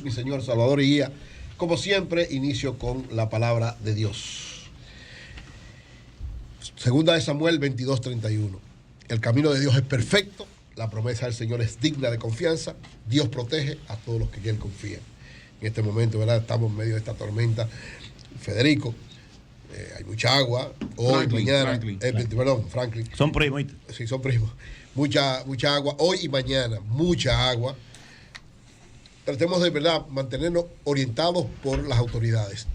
mi Señor, Salvador y guía. Como siempre, inicio con la palabra de Dios. Segunda de Samuel 22:31. El camino de Dios es perfecto, la promesa del Señor es digna de confianza, Dios protege a todos los que en Él confían. En este momento, ¿verdad? Estamos en medio de esta tormenta. Federico, hay mucha agua. Hoy, mañana. Franklin. Son primos. Sí, son primos. Mucha agua. Hoy y mañana, mucha agua. Tratemos de, verdad, mantenernos orientados por las autoridades.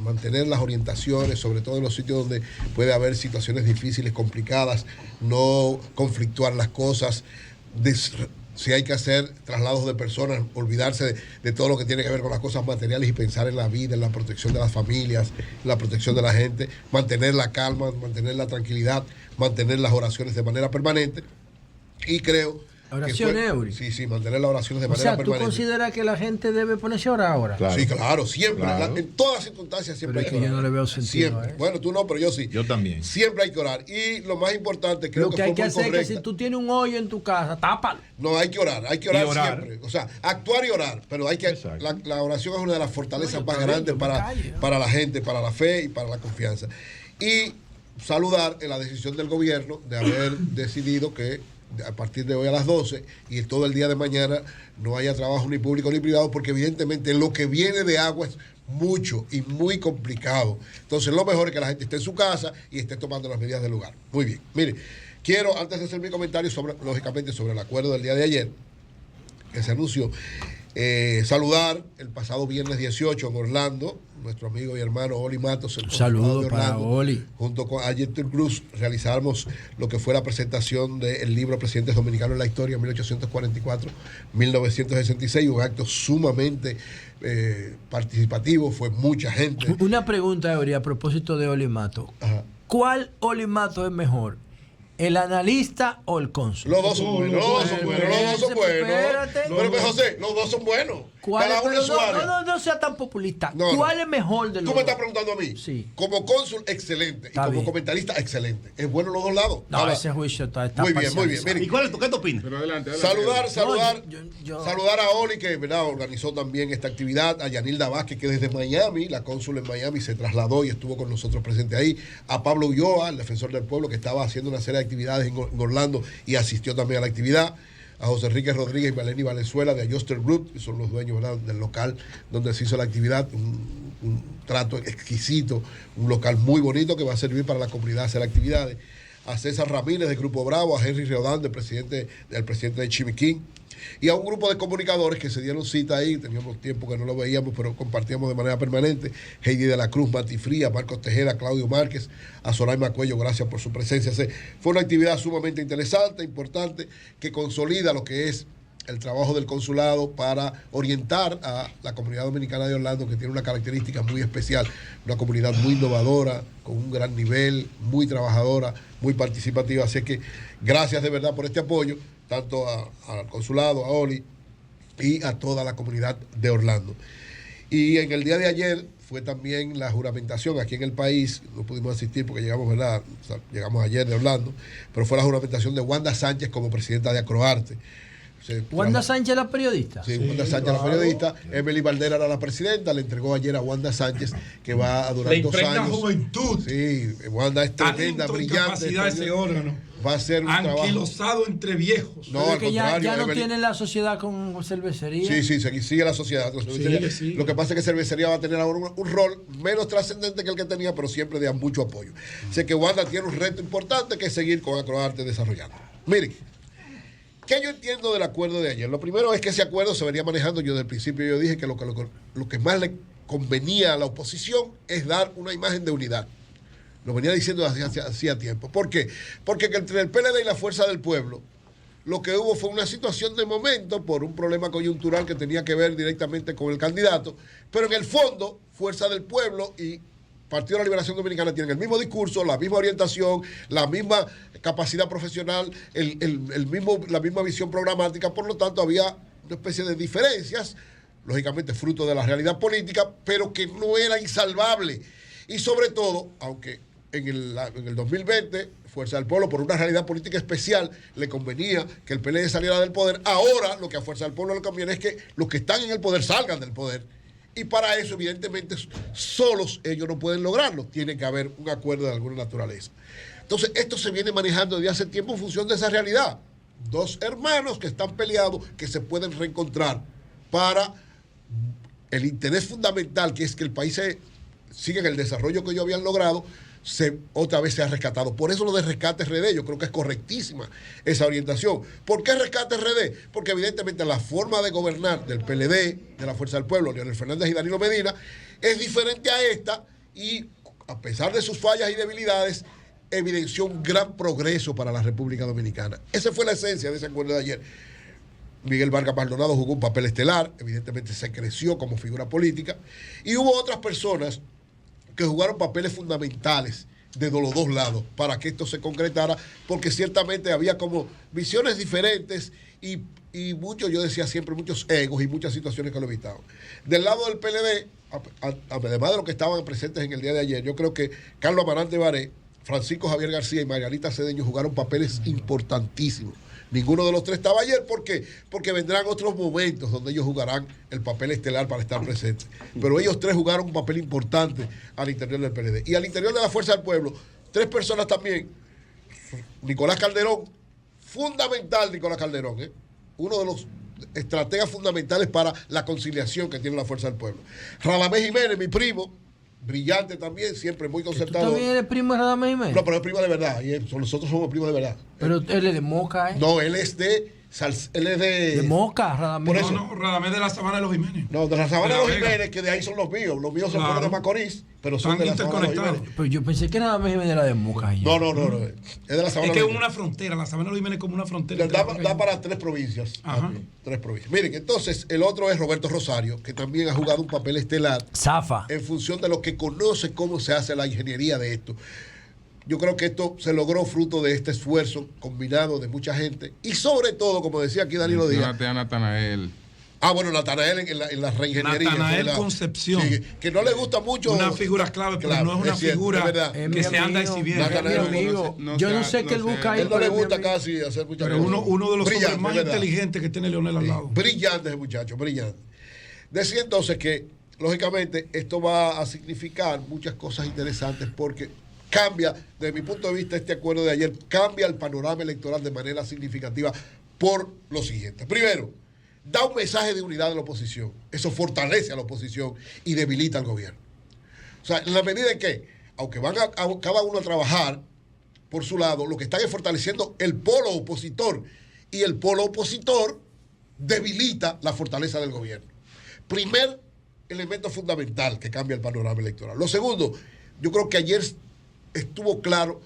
Mantener las orientaciones, sobre todo en los sitios donde puede haber situaciones difíciles, complicadas, no conflictuar las cosas. Si hay que hacer traslados de personas, olvidarse de todo lo que tiene que ver con las cosas materiales y pensar en la vida, en la protección de las familias, en la protección de la gente, mantener la calma, mantener la tranquilidad, mantener las oraciones de manera permanente. Y creo ¿Oraciones, Eury? Sí, mantener las oraciones de manera permanente. ¿Tú consideras que la gente debe ponerse a orar ahora? Claro. Sí, claro, siempre. Claro. En todas circunstancias siempre hay que orar. Pero es que yo no le veo sentido siempre. Bueno, tú no, pero yo sí. Yo también. Siempre hay que orar. Y lo más importante, creo que hay que hacer es que si tú tienes un hoyo en tu casa, tápalo. No, hay que orar siempre. O sea, actuar y orar. Pero hay que la oración es una de las fortalezas más grandes para la gente, para la fe y para la confianza. Y saludar en la decisión del gobierno de haber decidido que a partir de hoy a las 12 y todo el día de mañana no haya trabajo ni público ni privado, porque evidentemente lo que viene de agua es mucho y muy complicado. Entonces lo mejor es que la gente esté en su casa y esté tomando las medidas del lugar. Muy bien. Mire, quiero, antes de hacer mi comentario lógicamente sobre el acuerdo del día de ayer que se anunció, saludar el pasado viernes 18 en Orlando, nuestro amigo y hermano Oli Matos. Saludos para Oli. Junto con Ayrton Cruz realizamos lo que fue la presentación del libro Presidentes Dominicanos en la Historia, 1844-1966, un acto sumamente participativo, fue mucha gente. Una pregunta, Eury, a propósito de Oli Matos. Ajá. ¿Cuál Oli Matos es mejor? ¿El analista o el cónsul? Los dos son buenos. Pero José, los dos son buenos. Cada uno es su área. No sea tan populista. ¿Cuál es mejor de los dos? Tú me estás preguntando a mí. Sí. Como cónsul, excelente. Y como comentarista, excelente. Es bueno los dos lados. No, ese juicio está muy bien. Mire, ¿y cuál es tu? ¿Qué te opinas? Pero adelante. Saludar a Oli, que ¿verdad? Organizó también esta actividad. A Yanilda Vázquez, que desde Miami, la cónsul en Miami, se trasladó y estuvo con nosotros presente ahí. A Pablo Ulloa, el defensor del pueblo, que estaba haciendo una serie de actividades en Orlando y asistió también a la actividad. A José Enrique Rodríguez y Valeni Valenzuela de Adjuster Group, que son los dueños, ¿verdad?, del local donde se hizo la actividad, un trato exquisito, un local muy bonito que va a servir para la comunidad hacer actividades. A César Ramírez de Grupo Bravo, a Henry Reodán, del presidente de Chimiquín, y a un grupo de comunicadores que se dieron cita ahí. Teníamos tiempo que no lo veíamos, pero compartíamos de manera permanente. Heidi de la Cruz, Mati Fría, Marcos Tejera, Claudio Márquez, a Zoraima Cuello, gracias por su presencia. Fue una actividad sumamente interesante, importante, que consolida lo que es el trabajo del consulado para orientar a la comunidad dominicana de Orlando, que tiene una característica muy especial, una comunidad muy innovadora, con un gran nivel, muy trabajadora, muy participativa. Así que gracias de verdad por este apoyo, tanto al consulado, a Oli y a toda la comunidad de Orlando. Y en el día de ayer fue también la juramentación aquí en el país. No pudimos asistir porque llegamos, ¿verdad? O sea, llegamos ayer de Orlando, pero fue la juramentación de Wanda Sánchez como presidenta de Acroarte. ¿Wanda Sánchez la periodista? Sí, Wanda Sánchez la periodista. Emily Valdera era la presidenta, le entregó ayer a Wanda Sánchez, que va a durar 2 años. Juventud. Sí, Wanda es tremenda, brillante. Capacidad ese órgano. Va a ser un trabajo anquilosado entre viejos. No, al contrario, ya no tiene la sociedad con cervecería. Sí, sigue la sociedad. Sí. Lo que pasa es que cervecería va a tener ahora un rol menos trascendente que el que tenía, pero siempre de mucho apoyo. Sé que Wanda tiene un reto importante que es seguir con Acroarte desarrollando. Miren, ¿qué yo entiendo del acuerdo de ayer? Lo primero es que ese acuerdo se venía manejando. Yo desde el principio yo dije que lo que más le convenía a la oposición es dar una imagen de unidad. Lo venía diciendo hacía tiempo. ¿Por qué? Porque entre el PLD y la Fuerza del Pueblo, lo que hubo fue una situación de momento por un problema coyuntural que tenía que ver directamente con el candidato, pero en el fondo, Fuerza del Pueblo y Partido de la Liberación Dominicana tienen el mismo discurso, la misma orientación, la misma capacidad profesional, la misma visión programática. Por lo tanto, había una especie de diferencias, lógicamente fruto de la realidad política, pero que no era insalvable. Y sobre todo, aunque en el 2020, Fuerza del Pueblo, por una realidad política especial, le convenía que el PLD saliera del poder. Ahora lo que a Fuerza del Pueblo le conviene es que los que están en el poder salgan del poder. Y para eso, evidentemente, solos ellos no pueden lograrlo. Tiene que haber un acuerdo de alguna naturaleza. Entonces, esto se viene manejando desde hace tiempo en función de esa realidad. Dos hermanos que están peleados, que se pueden reencontrar para el interés fundamental, que es que el país siga en el desarrollo que ellos habían logrado, otra vez se ha rescatado. Por eso lo de Rescate RD, yo creo que es correctísima esa orientación. ¿Por qué Rescate RD? Porque evidentemente la forma de gobernar del PLD, de la Fuerza del Pueblo, Leonel Fernández y Danilo Medina, es diferente a esta y a pesar de sus fallas y debilidades, evidenció un gran progreso para la República Dominicana. Esa fue la esencia de ese acuerdo de ayer. Miguel Vargas Maldonado jugó un papel estelar, evidentemente se creció como figura política, y hubo otras personas que jugaron papeles fundamentales de los dos lados para que esto se concretara, porque ciertamente había como visiones diferentes y muchos, yo decía siempre, muchos egos y muchas situaciones que lo evitaban. Del lado del PLD, además de los que estaban presentes en el día de ayer, yo creo que Carlos Amarante Baré, Francisco Javier García y Margarita Cedeño jugaron papeles importantísimos. Ninguno de los tres estaba ayer. ¿Por qué? Porque vendrán otros momentos donde ellos jugarán el papel estelar para estar presentes. Pero ellos tres jugaron un papel importante al interior del PLD. Y al interior de la Fuerza del Pueblo, tres personas también. Nicolás Calderón, fundamental Nicolás Calderón, uno de los estrategas fundamentales para la conciliación que tiene la Fuerza del Pueblo. Radamés Jiménez, mi primo, brillante también, siempre muy concertado. ¿Tú también eres primo de Radamés Jiménez? No, pero es primo de verdad. Y nosotros somos primos de verdad. Pero él es de Moca, ¿eh? No, él es de de Moca, Radamés. Por eso, no, Radamés de la Sabana de los Jiménez. No, de la Sabana de los Jiménez, que de ahí son los míos. Los míos son fuera de Macorís, pero son de la Sabana de los Jiménez. Pero yo pensé que Radamés Jiménez era de Moca. No. Es de la Sabana de los Jiménez. Es que es una frontera. La Sabana de los Jiménez es como una frontera. Da para tres provincias. Ajá. Tres provincias. Miren, entonces, el otro es Roberto Rosario, que también ha jugado un papel estelar. Zafa. En función de lo que conoce cómo se hace la ingeniería de esto. Yo creo que esto se logró fruto de este esfuerzo combinado de mucha gente y sobre todo, como decía aquí Danilo Díaz. A Natanael. Bueno, Natanael en la reingeniería. Natanael Concepción. Sí, que no le gusta mucho. Una figura clave, pero no es una figura que se anda exhibiendo. Amigo, yo no sé qué él busca ahí. Él no le gusta casi hacer muchas cosas. Pero uno de los hombres más inteligentes que tiene Leonel al lado. Brillante ese muchacho, brillante. Decía entonces que, lógicamente, esto va a significar muchas cosas interesantes porque cambia, desde mi punto de vista, este acuerdo de ayer cambia el panorama electoral de manera significativa por lo siguiente. Primero, da un mensaje de unidad de la oposición. Eso fortalece a la oposición y debilita al gobierno. O sea, en la medida en que, aunque van cada uno a trabajar por su lado, lo que están es fortaleciendo el polo opositor. Y el polo opositor debilita la fortaleza del gobierno. Primer elemento fundamental que cambia el panorama electoral. Lo segundo, yo creo que ayer estuvo claro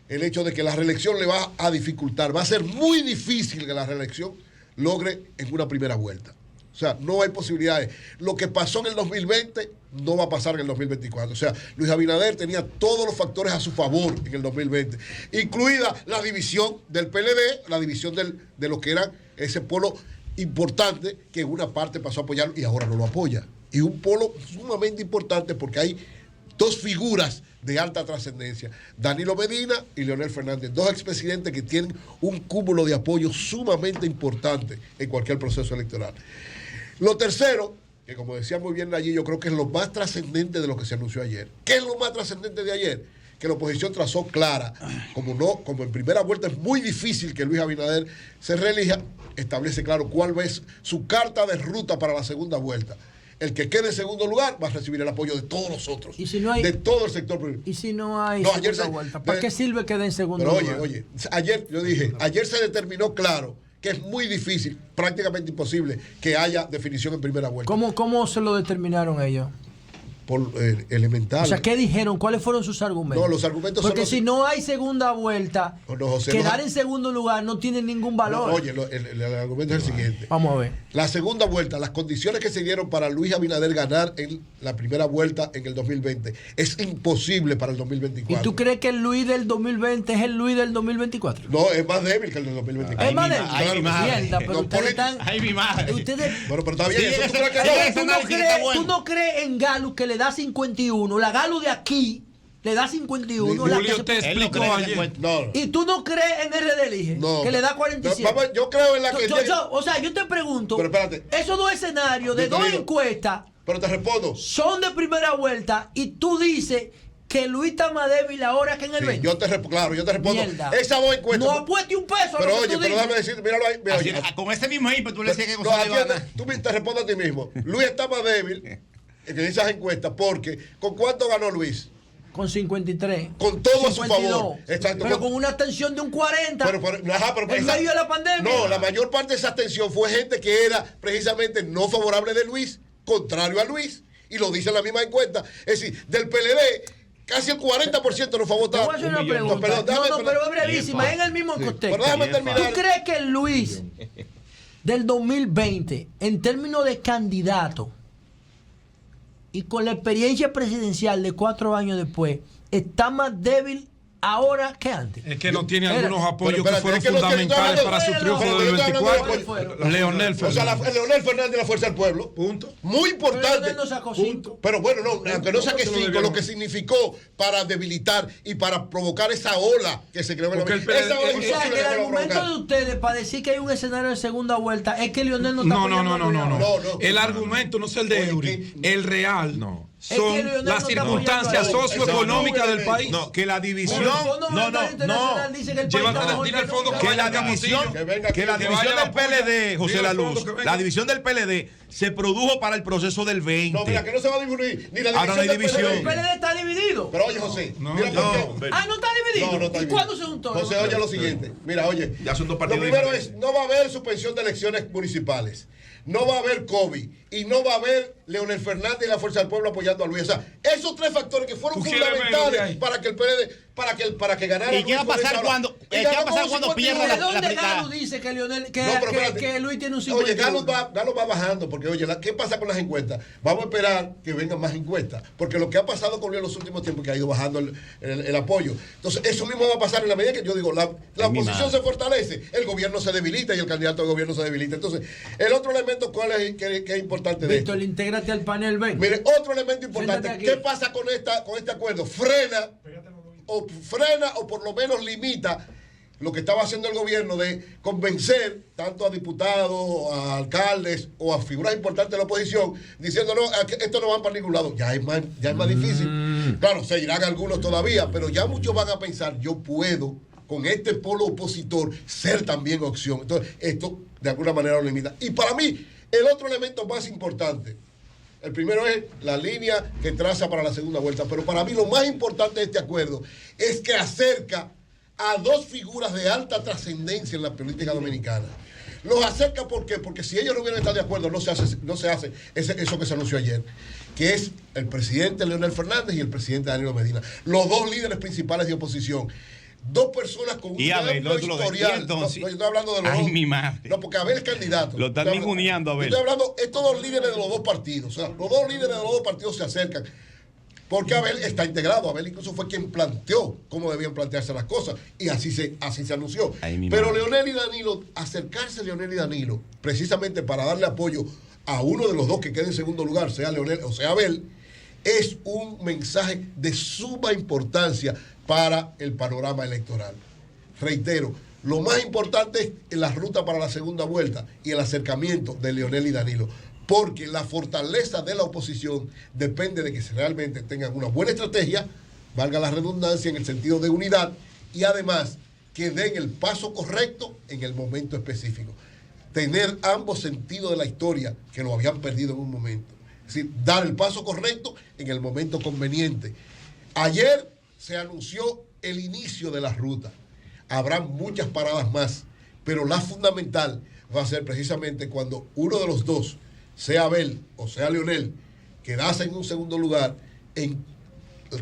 el hecho de que la reelección le va a dificultar. Va a ser muy difícil que la reelección logre en una primera vuelta. O sea, no hay posibilidades. Lo que pasó en el 2020 no va a pasar en el 2024. O sea, Luis Abinader tenía todos los factores a su favor en el 2020, incluida la división del PLD, la división de lo que era ese polo importante que en una parte pasó a apoyarlo y ahora no lo apoya. Y un polo sumamente importante porque hay dos figuras de alta trascendencia, Danilo Medina y Leonel Fernández, dos expresidentes que tienen un cúmulo de apoyo sumamente importante en cualquier proceso electoral. Lo tercero, que como decía muy bien allí, yo creo que es lo más trascendente de lo que se anunció ayer. ¿Qué es lo más trascendente de ayer? Que la oposición trazó clara, como en primera vuelta es muy difícil que Luis Abinader se reelija, establece claro cuál es su carta de ruta para la segunda vuelta. El que quede en segundo lugar va a recibir el apoyo de todos los otros, ¿y si no hay, de todo el sector privado? ¿Y si no hay segunda vuelta? ¿Para qué sirve que quede en segundo lugar? Oye, ayer se determinó claro que es muy difícil, prácticamente imposible, que haya definición en primera vuelta. ¿Cómo se lo determinaron ellos? Por elemental. O sea, ¿qué dijeron? ¿Cuáles fueron sus argumentos? No, los argumentos porque si no hay segunda vuelta, quedar en segundo lugar no tiene ningún valor. No, oye, el argumento es el siguiente. Vamos a ver. La segunda vuelta, las condiciones que se dieron para Luis Abinader ganar en la primera vuelta en el 2020 es imposible para el 2024. ¿Y tú crees que el Luis del 2020 es el Luis del 2024? No, es más débil que el del 2024. Es más débil. Pero ustedes están... Ay, mi madre. Bueno, pero está bien. Sí, ¿Tú crees que ¿Tú no crees en Galo que le da 51? La Galo de aquí le da 51. Julio te explicó ayer. Y tú no crees en RD Elige, que le da 47. No, yo creo en la que... O sea, yo te pregunto, pero espérate, esos dos escenarios de dos encuestas... Pero te respondo. Son de primera vuelta y tú dices que Luis está más débil ahora que en el 20. Yo te respondo. Mierda. Esa dos encuestas. No apueste un peso. Pero oye, pero déjame decirte, míralo ahí. Mira, oye, con ese mismo ímpetu tú le decías que Gonzalo iba a ganar. Tú te respondes a ti mismo. Luis está más débil en esas encuestas porque ¿con cuánto ganó Luis? Con 53. Con todo 52. A su favor. Exacto. Pero con una abstención de un 40. Pero en medio de la pandemia. No, la mayor parte de esa abstención fue gente que era precisamente no favorable de Luis, contrario a Luis. Y lo dice la misma encuesta. Es decir, del PLD, casi el 40% no fue a votar. Te voy a hacer una pregunta. Pero es brevísima, es en el mismo contexto. Pero déjame terminar. ¿Tú crees que Luis del 2020, en términos de candidato, y con la experiencia presidencial de 4 años después, está más débil ahora que antes? Es que no tiene algunos apoyos que fueron fundamentales para su triunfo del 24. Leonel Fernández. O sea, Leonel Fernández de la Fuerza del Pueblo. Punto. Muy importante. Pero no sacó 5. Pero bueno, no, aunque no saque 5, lo que significó para debilitar y para provocar esa ola que se creó en la esa ola. O sea, que el argumento de ustedes para decir que hay un escenario de segunda vuelta es que Leonel no está No. El argumento no es el de Eury. El real son las circunstancias socioeconómicas del país. No, que la división. Que la división del PLD, José La Luz, la división del PLD se produjo para el proceso del 20. No, mira, que no se va a dividir. Ni la división. El PLD está dividido. Pero oye, José, mira no está dividido. No está dividido. ¿Y cuándo se juntó? José, oye lo siguiente. Mira, oye. Ya son dos partidos. Lo primero es, no va a haber suspensión de elecciones municipales. No va a haber COVID y no va a haber Leonel Fernández y la Fuerza del Pueblo apoyando a Luis. O sea, esos 3 factores que fueron fundamentales para que el PLD, para que ganara. ¿Y qué va a pasar cuando pierda la? ¿De dónde Galo dice que Luis tiene un 50%? Oye, Galo va bajando porque, oye, ¿qué pasa con las encuestas? Vamos a esperar que vengan más encuestas, porque lo que ha pasado con Luis en los últimos tiempos que ha ido bajando el apoyo. Entonces, eso mismo va a pasar en la medida que yo digo, la oposición se fortalece, el gobierno se debilita y el candidato de gobierno se debilita. Entonces, el otro elemento, ¿cuál es que es importante de esto? Víctor, intégrate al panel, ven. Mire, otro elemento importante. ¿Qué pasa con este acuerdo? Frena o por lo menos limita lo que estaba haciendo el gobierno de convencer tanto a diputados, a alcaldes o a figuras importantes de la oposición, diciendo, no, esto no va para ningún lado. Ya es más difícil. Claro, se irán algunos todavía, pero ya muchos van a pensar, yo puedo con este polo opositor ser también opción. Entonces, esto de alguna manera lo limita. Y para mí, el otro elemento más importante, el primero es la línea que traza para la segunda vuelta, pero para mí lo más importante de este acuerdo es que acerca a 2 figuras de alta trascendencia en la política dominicana. Los acerca, ¿por qué? Porque si ellos no hubieran estado de acuerdo, no se hace eso que se anunció ayer, que es el presidente Leonel Fernández y el presidente Danilo Medina, los 2 líderes principales de oposición. 2 personas con un amplio historial. No, yo estoy hablando de los dos. Mi madre. No, porque Abel es candidato. Lo están ninguneando a Abel. Estoy hablando, estos 2 líderes de los 2 partidos. O sea, los 2 líderes de los 2 partidos se acercan. Porque Abel está integrado. Abel incluso fue quien planteó cómo debían plantearse las cosas. Y así se anunció. Pero Leonel y Danilo, acercarse a Leonel y Danilo, precisamente para darle apoyo a uno de los 2 que quede en segundo lugar, sea Leonel o sea Abel, es un mensaje de suma importancia para el panorama electoral. Reitero, lo más importante es la ruta para la segunda vuelta y el acercamiento de Leonel y Danilo, porque la fortaleza de la oposición depende de que realmente tengan una buena estrategia, valga la redundancia en el sentido de unidad, y además que den el paso correcto en el momento específico. Tener ambos sentidos de la historia que lo habían perdido en un momento. Es decir, dar el paso correcto en el momento conveniente. Ayer se anunció el inicio de la ruta. Habrá muchas paradas más, pero la fundamental va a ser precisamente cuando uno de los 2, sea Abel o sea Leonel, quedase en un segundo lugar, en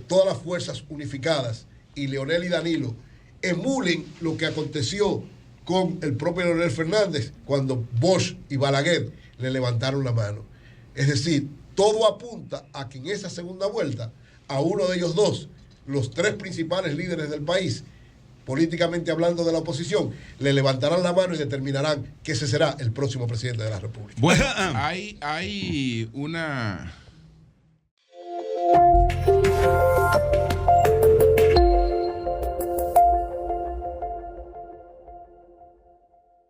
todas las fuerzas unificadas, y Leonel y Danilo emulen lo que aconteció con el propio Leonel Fernández cuando Bosch y Balaguer le levantaron la mano. Es decir, todo apunta a que en esa segunda vuelta, a uno de ellos 2, los 3 principales líderes del país, políticamente hablando de la oposición, le levantarán la mano y determinarán que ese será el próximo presidente de la República. Bueno, hay una...